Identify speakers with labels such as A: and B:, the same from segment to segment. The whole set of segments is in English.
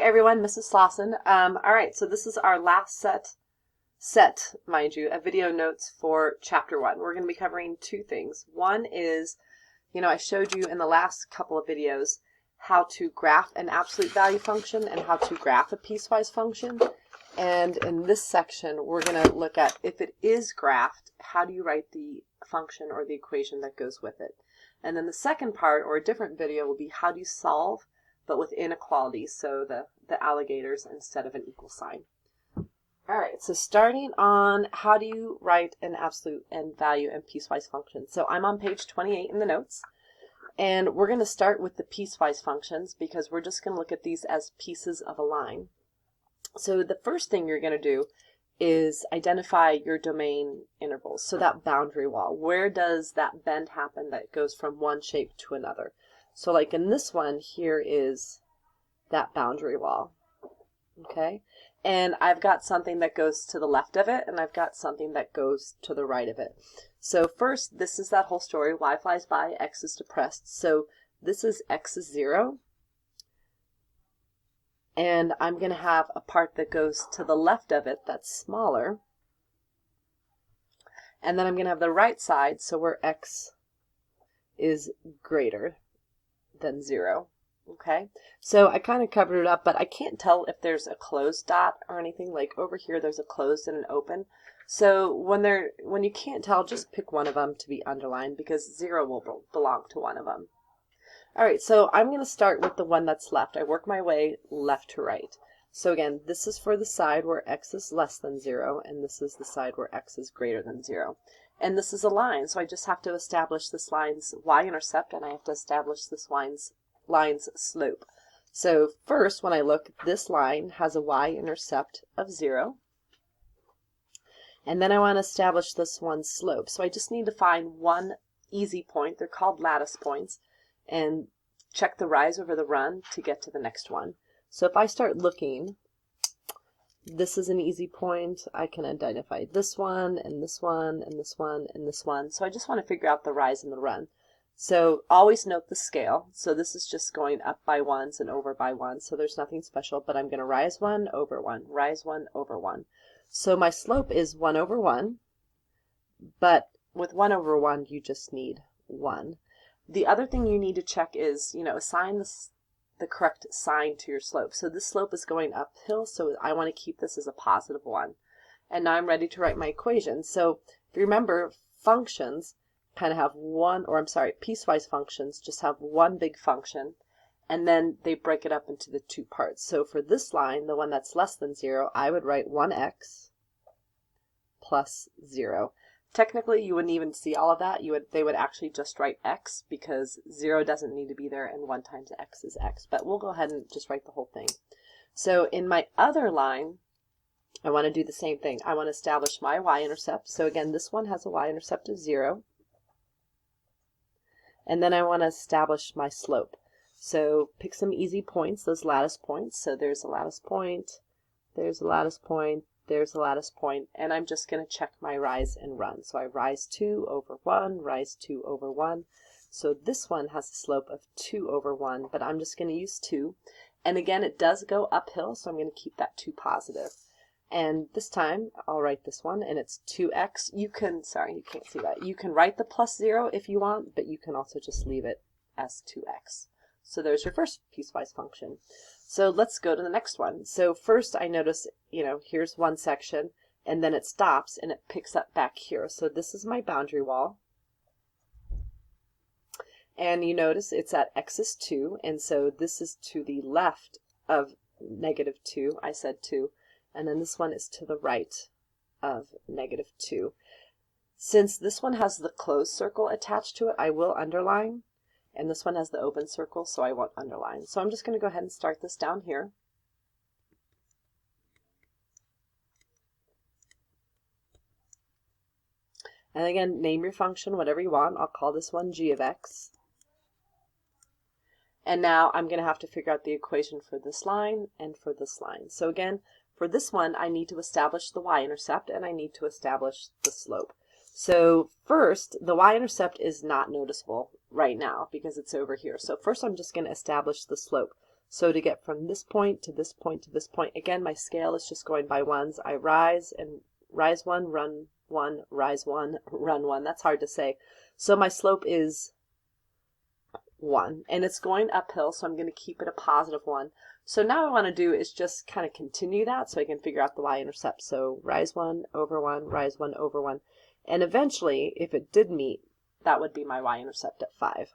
A: everyone, Mrs. Slauson. All right, so this is our last set, mind you, of video notes for chapter 1. We're going to be covering two things. One is, I showed you in the last couple of videos how to graph an absolute value function and how to graph a piecewise function. And in this section, we're going to look at, if it is graphed, how do you write the function or the equation that goes with it? And then the second part, or a different video, will be how do you solve but with inequalities, so the alligators instead of an equal sign. All right, so starting on how do you write an absolute and value and piecewise function. So I'm on page 28 in the notes, and we're going to start with the piecewise functions because we're just going to look at these as pieces of a line. So the first thing you're going to do is identify your domain intervals, so that boundary wall. Where does that bend happen that goes from one shape to another? So like in this one, here is that boundary wall, okay? And I've got something that goes to the left of it, and I've got something that goes to the right of it. So first, this is that whole story, y flies by, x is depressed. So this is x is 0. And I'm going to have a part that goes to the left of it that's smaller. And then I'm going to have the right side, so where x is greater than 0. Okay, so I kind of covered it up, but I can't tell if there's a closed dot or anything. Like over here, there's a closed and an open. So when you can't tell, just pick one of them to be underlined because 0 will belong to one of them. All right, so I'm going to start with the one that's left. I work my way left to right. So again, this is for the side where x is less than 0, and this is the side where x is greater than 0. And this is a line, so I just have to establish this line's y-intercept, and I have to establish this line's slope. So first, when I look, this line has a y-intercept of 0. And then I want to establish this one's slope. So I just need to find one easy point. They're called lattice points. And check the rise over the run to get to the next one. So if I start looking, this is an easy point. I can identify this one, and this one, and this one, and this one. So I just want to figure out the rise and the run. So always note the scale. So this is just going up by ones and over by ones. So there's nothing special, but I'm going to rise 1 over 1, rise 1 over 1. So my slope is 1 over 1, but with 1 over 1, you just need 1. The other thing you need to check is, assign the correct sign to your slope. So this slope is going uphill, so I want to keep this as a positive 1. And now I'm ready to write my equation. So if you remember, functions kind of have piecewise functions just have one big function, and then they break it up into the two parts. So for this line, the one that's less than 0, I would write 1x plus 0. Technically, you wouldn't even see all of that. They would actually just write x because 0 doesn't need to be there, and 1 times x is x. But we'll go ahead and just write the whole thing. So in my other line, I want to do the same thing. I want to establish my y-intercept. So again, this one has a y-intercept of 0. And then I want to establish my slope. So pick some easy points, those lattice points. So there's a lattice point, there's a lattice point, there's a lattice point, and I'm just going to check my rise and run. So I rise 2 over 1, rise 2 over 1. So this one has a slope of 2 over 1, but I'm just going to use 2. And again, it does go uphill, so I'm going to keep that 2 positive. And this time, I'll write this one, and it's 2x. You can't see that. You can write the plus 0 if you want, but you can also just leave it as 2x. So there's your first piecewise function. So let's go to the next one. So first I notice, here's one section, and then it stops, and it picks up back here. So this is my boundary wall. And you notice it's at x is 2, and so this is to the left of negative 2. I said 2. And then this one is to the right of negative 2. Since this one has the closed circle attached to it, I will underline. And this one has the open circle, so I won't underline. So I'm just going to go ahead and start this down here. And again, name your function whatever you want. I'll call this one g of x. And now I'm going to have to figure out the equation for this line and for this line. So again, for this one, I need to establish the y-intercept, and I need to establish the slope. So first, the y-intercept is not noticeable right now because it's over here. So first I'm just going to establish the slope. So to get from this point to this point to this point, again, my scale is just going by ones. I rise and rise one, run one, rise one, run one. That's hard to say. So my slope is 1, and it's going uphill, so I'm going to keep it a positive 1. So now what I want to do is just kind of continue that so I can figure out the y-intercept. So rise 1 over 1, rise 1 over 1. And eventually, if it did meet, that would be my y-intercept at 5.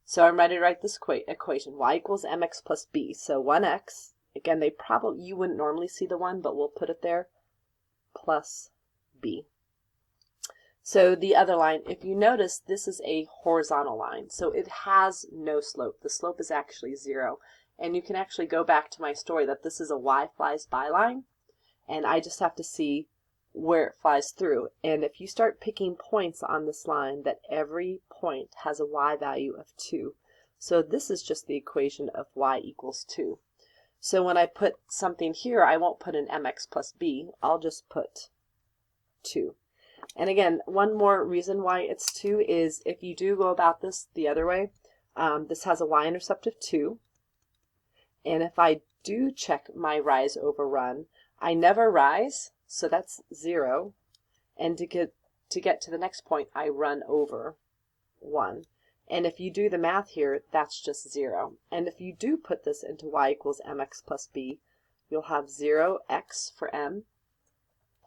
A: So I'm ready to write this equation. Y equals mx plus b. So 1x, again, you wouldn't normally see the 1, but we'll put it there, plus b. So the other line, if you notice, this is a horizontal line, so it has no slope. The slope is actually 0. And you can actually go back to my story that this is a y flies by line, and I just have to see where it flies through. And if you start picking points on this line, that every point has a y value of 2. So this is just the equation of y equals 2. So when I put something here, I won't put an mx plus b, I'll just put 2. And again, one more reason why it's 2 is if you do go about this the other way, this has a y-intercept of 2. And if I do check my rise over run, I never rise, so that's 0. And to get to the next point, I run over 1. And if you do the math here, that's just 0. And if you do put this into y equals mx plus b, you'll have 0x for m,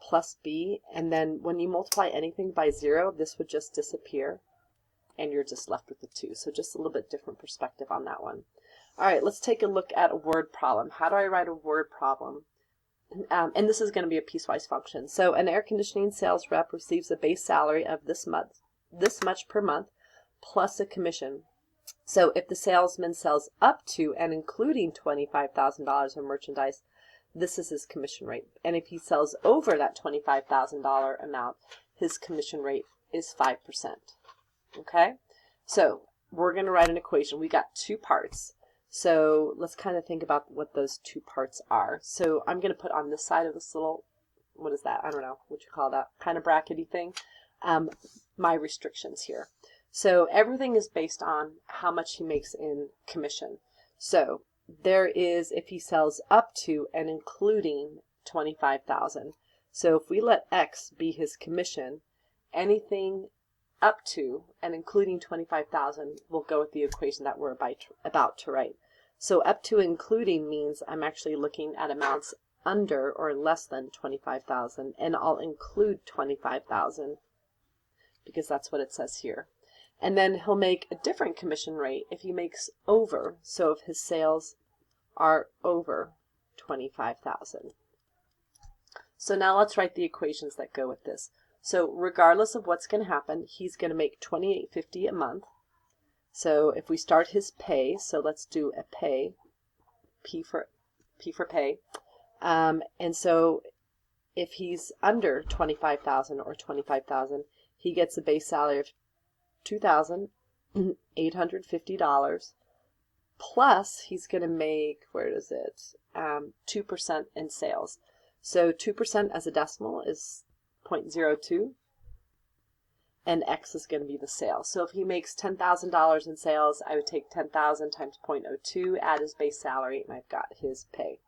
A: plus b, and then when you multiply anything by 0, this would just disappear, and you're just left with the 2. So just a little bit different perspective on that one. All right, let's take a look at a word problem. How do I write a word problem? And this is going to be a piecewise function. So an air conditioning sales rep receives a base salary of this much per month, plus a commission. So if the salesman sells up to and including $25,000 of merchandise, this is his commission rate. And if he sells over that $25,000 amount, his commission rate is 5%. Okay? So we're going to write an equation. We got 2 parts. So let's kind of think about what those 2 parts are. So I'm going to put on this side of this little, what is that? I don't know what you call that, kind of brackety thing, my restrictions here. So everything is based on how much he makes in commission. So there is if he sells up to and including 25,000. So if we let X be his commission, anything up to and including 25,000 will go with the equation that we're about to write. So up to including means I'm actually looking at amounts under or less than 25,000, and I'll include 25,000 because that's what it says here. And then he'll make a different commission rate if he makes over, so if his sales are over 25,000. So now let's write the equations that go with this. So regardless of what's going to happen, he's going to make $28.50 a month. So if we start his pay, so let's do a pay, P for pay. And so if he's under 25,000 or 25,000, he gets a base salary of $2,850, plus he's going to make, where is it, 2% in sales. So 2% as a decimal is 0.02, and X is going to be the sales. So if he makes $10,000 in sales, I would take 10,000 times 0.02, add his base salary, and I've got his pay.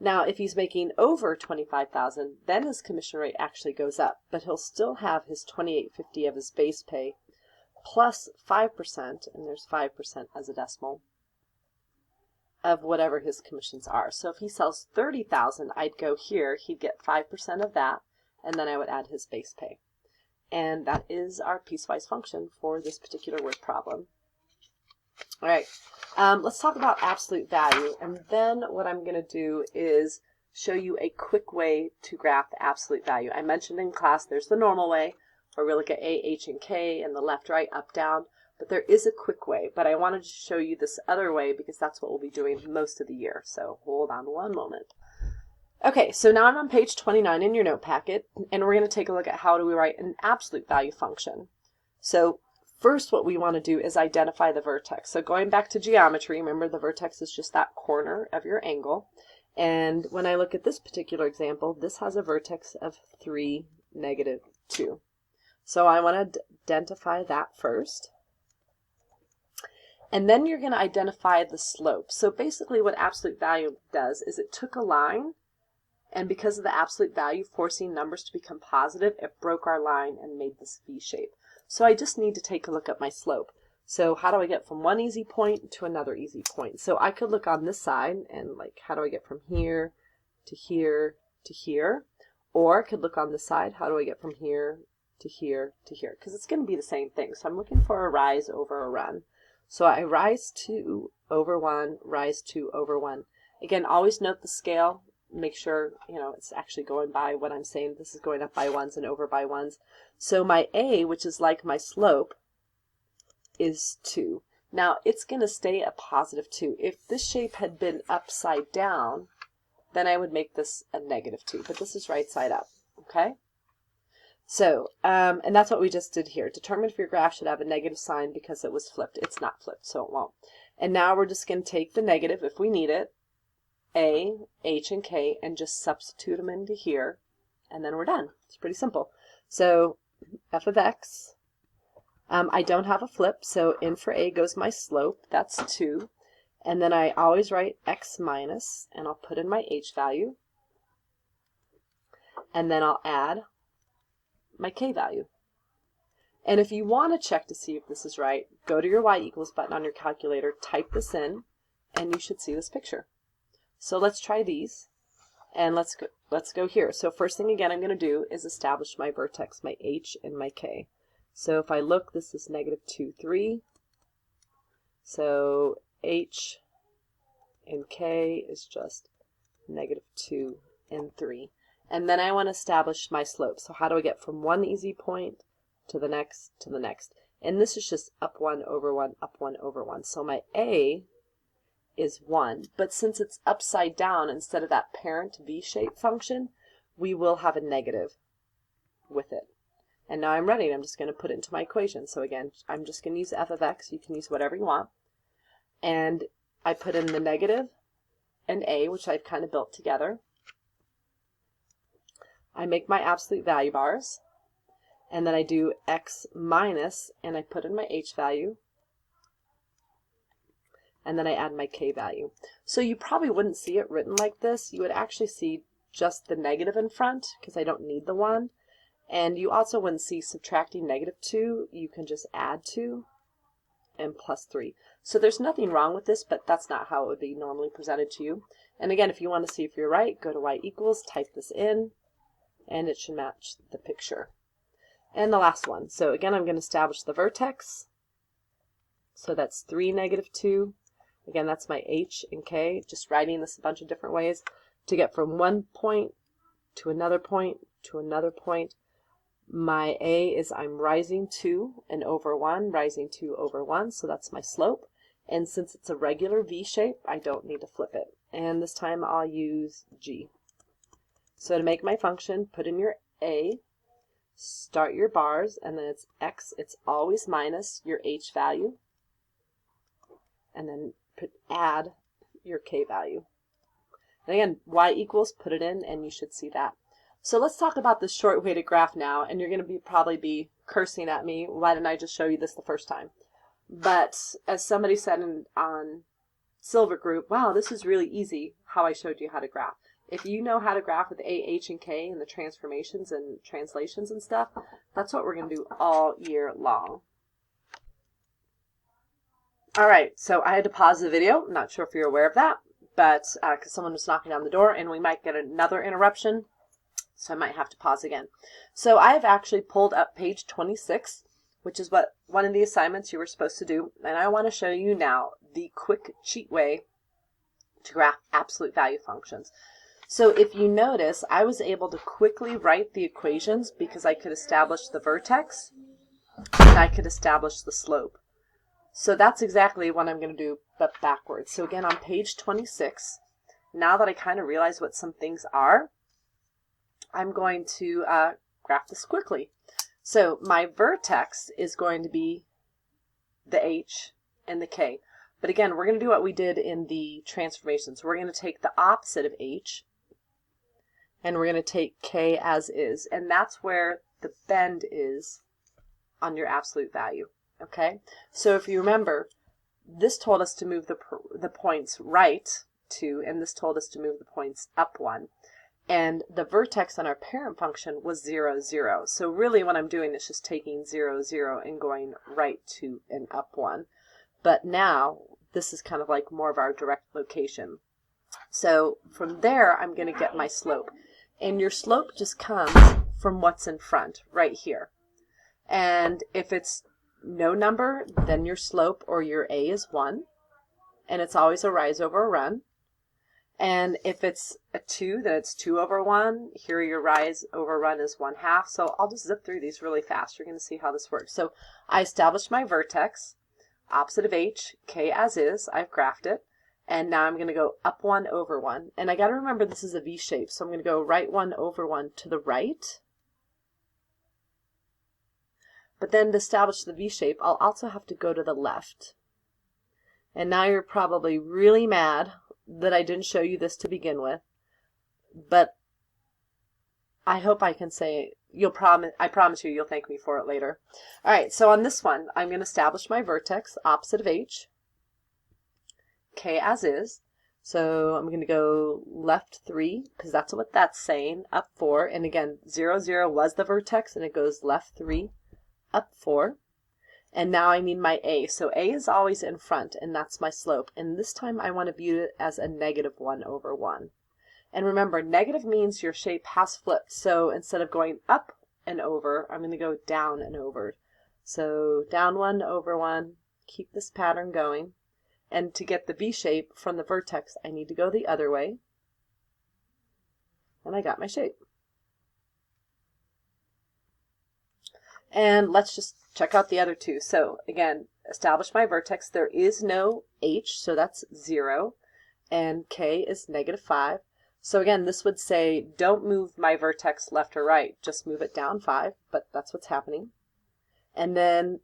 A: Now, if he's making over 25,000, then his commission rate actually goes up, but he'll still have his $28.50 of his base pay, plus 5%, and there's 5% as a decimal, of whatever his commissions are. So if he sells 30,000, I'd go here, he'd get 5% of that, and then I would add his base pay. And that is our piecewise function for this particular word problem. All right, let's talk about absolute value, and then what I'm going to do is show you a quick way to graph the absolute value. I mentioned in class there's the normal way, where we look at A, H, and K, and the left, right, up, down, but there is a quick way, but I wanted to show you this other way because that's what we'll be doing most of the year, so hold on one moment. Okay, so now I'm on page 29 in your note packet, and we're going to take a look at how do we write an absolute value function. So first what we want to do is identify the vertex. So going back to geometry, remember the vertex is just that corner of your angle, and when I look at this particular example, this has a vertex of 3, -2. So I want to identify that first. And then you're going to identify the slope. So basically what absolute value does is it took a line, and because of the absolute value forcing numbers to become positive, it broke our line and made this V shape. So I just need to take a look at my slope. So how do I get from one easy point to another easy point? So I could look on this side and like, how do I get from here to here to here? Or I could look on this side, how do I get from here to here to here? Because it's going to be the same thing. So I'm looking for a rise over a run. So I rise 2 over 1, rise 2 over 1. Again, always note the scale. Make sure, it's actually going by what I'm saying. This is going up by ones and over by ones. So my A, which is like my slope, is 2. Now, it's going to stay a positive 2. If this shape had been upside down, then I would make this a negative 2. But this is right side up, okay? So, and that's what we just did here. Determine if your graph should have a negative sign because it was flipped. It's not flipped, so it won't. And now we're just going to take the negative, if we need it, A, H, and K, and just substitute them into here, and then we're done. It's pretty simple. So, f of x, I don't have a flip, so in for A goes my slope, that's 2. And then I always write x minus, and I'll put in my H value, and then I'll add my K value. And if you want to check to see if this is right, go to your y equals button on your calculator, type this in, and you should see this picture. So let's try these, and let's go here. So first thing again I'm going to do is establish my vertex, my H and my K. So if I look, this is negative 2, 3. So H and K is just negative 2 and 3. And then I want to establish my slope. So how do I get from one easy point to the next to the next? And this is just up 1 over 1, up 1 over 1. So my A is 1. But since it's upside down instead of that parent V-shaped function, we will have a negative with it. And now I'm ready. I'm just going to put it into my equation. So again, I'm just going to use f of x. You can use whatever you want. And I put in the negative and A, which I've kind of built together. I make my absolute value bars, and then I do x minus, and I put in my H value, and then I add my K value. So you probably wouldn't see it written like this. You would actually see just the negative in front, because I don't need the 1. And you also wouldn't see subtracting negative 2. You can just add 2 and plus 3. So there's nothing wrong with this, but that's not how it would be normally presented to you. And again, if you want to see if you're right, go to y equals, type this in, and it should match the picture. And the last one. So again, I'm going to establish the vertex. So that's 3, negative 2. Again, that's my H and K, just writing this a bunch of different ways to get from one point to another point to another point. My A is I'm rising 2 and over 1, rising 2 over 1, so that's my slope. And since it's a regular V shape, I don't need to flip it. And this time I'll use G. So to make my function, put in your A, start your bars, and then it's x, it's always minus your H value, and then add your K value. And again, y equals, put it in, and you should see that. So let's talk about the short way to graph now, and you're going to probably be cursing at me, why didn't I just show you this the first time? But as somebody said on Silver Group, wow, this is really easy how I showed you how to graph. If you know how to graph with A, H, and K and the transformations and translations and stuff, that's what we're going to do all year long. All right, so I had to pause the video. I'm not sure if you're aware of that, but because someone was knocking on the door and we might get another interruption, so I might have to pause again. So I have actually pulled up page 26, which is what one of the assignments you were supposed to do, and I want to show you now the quick cheat way to graph absolute value functions. So if you notice, I was able to quickly write the equations because I could establish the vertex and I could establish the slope. So that's exactly what I'm going to do, but backwards. So again, on page 26, now that I kind of realize what some things are, I'm going to graph this quickly. So my vertex is going to be the H and the K. But again, we're going to do what we did in the transformation. So we're going to take the opposite of H, and we're going to take K as is. And that's where the bend is on your absolute value. Okay? So if you remember, this told us to move the points right 2, and this told us to move the points up 1. And the vertex on our parent function was 0, 0. So really what I'm doing is just taking 0, 0 and going right 2 and up 1. But now this is kind of like more of our direct location. So from there, I'm going to get my slope. And your slope just comes from what's in front, right here. And if it's no number, then your slope or your A is 1. And it's always a rise over a run. And if it's a 2, then it's 2 over 1. Here your rise over run is 1/2. So I'll just zip through these really fast. You're going to see how this works. So I established my vertex, opposite of H, K as is. I've graphed it. And now I'm going to go up 1 over 1. And I got to remember this is a V shape. So I'm going to go right 1 over 1 to the right. But then to establish the V shape, I'll also have to go to the left. And now you're probably really mad that I didn't show you this to begin with, but I hope I can say I promise you'll thank me for it later. All right, so on this one, I'm going to establish my vertex opposite of H, K as is. So I'm going to go left 3, because that's what that's saying, up 4. And again, 0, 0 was the vertex, and it goes left 3, up 4. And now I need my A. So A is always in front, and that's my slope. And this time I want to view it as a negative 1 over 1. And remember, negative means your shape has flipped. So instead of going up and over, I'm going to go down and over. So down 1 over 1, keep this pattern going. And to get the V shape from the vertex, I need to go the other way. And I got my shape. And let's just check out the other two. So again, establish my vertex. There is no H, so that's 0. And K is negative 5. So again, this would say, don't move my vertex left or right, just move it down 5, but that's what's happening. And then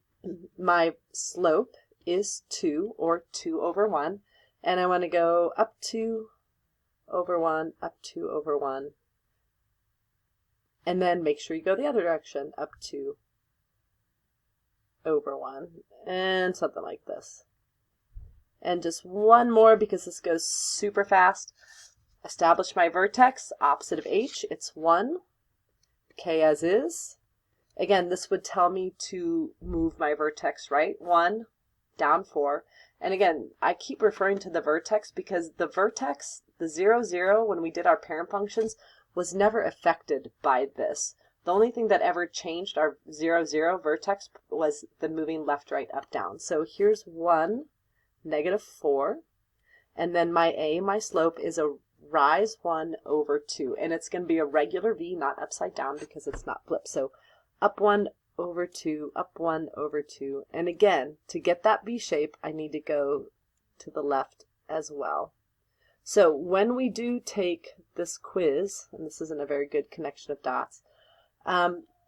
A: my slope is 2, or 2 over 1. And I want to go up 2 over 1, up 2 over 1. And then make sure you go the other direction, up 2 over 1, and something like this. And just one more because this goes super fast. Establish my vertex opposite of H. It's 1, K as is. Again, this would tell me to move my vertex right 1, down 4. And again, I keep referring to the vertex because the vertex, the 0, 0, when we did our parent functions, was never affected by this. The only thing that ever changed our 0, 0 vertex was the moving left, right, up, down. So here's 1, negative 4. And then my A, my slope, is a rise 1 over 2. And it's going to be a regular V, not upside down because it's not flipped. So up 1 over 2, up 1 over 2. And again, to get that V shape, I need to go to the left as well. So when we do take this quiz, and this isn't a very good connection of dots,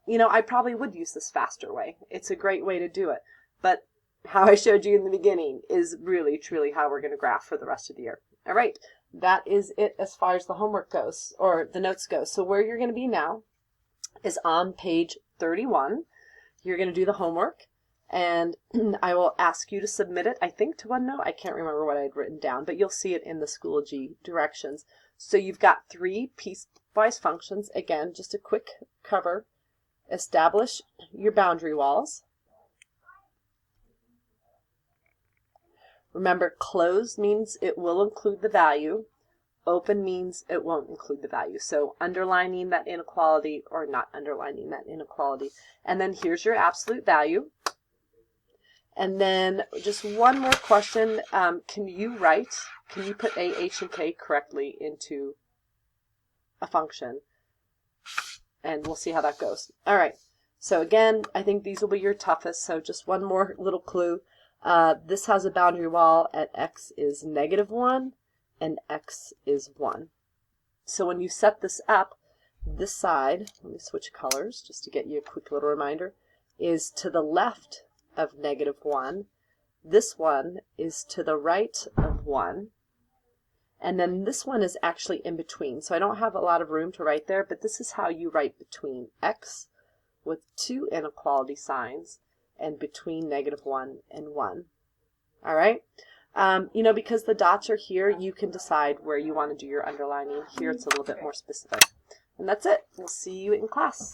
A: you know, I probably would use this faster way. It's a great way to do it. But how I showed you in the beginning is really, truly how we're going to graph for the rest of the year. All right, that is it as far as the homework goes, or the notes go. So where you're going to be now is on page 31. You're going to do the homework, and I will ask you to submit it, I think, to OneNote. I can't remember what I had written down, but you'll see it in the Schoology directions. So you've got 3 piecewise functions. Again, just a quick cover. Establish your boundary walls. Remember, closed means it will include the value. Open means it won't include the value. So underlining that inequality or not underlining that inequality. And then here's your absolute value. And then just one more question. Can you put A, H, and K correctly into a function? And we'll see how that goes. All right. So again, I think these will be your toughest. So just one more little clue. This has a boundary wall at x is negative 1 and x is 1. So when you set this up, this side, let me switch colors just to get you a quick little reminder, is to the left of negative 1. This one is to the right of 1. And then this one is actually in between. So I don't have a lot of room to write there, but this is how you write between x with 2 inequality signs and between negative 1 and 1. All right. Because the dots are here, you can decide where you want to do your underlining. Here it's a little bit more specific. And that's it. We'll see you in class.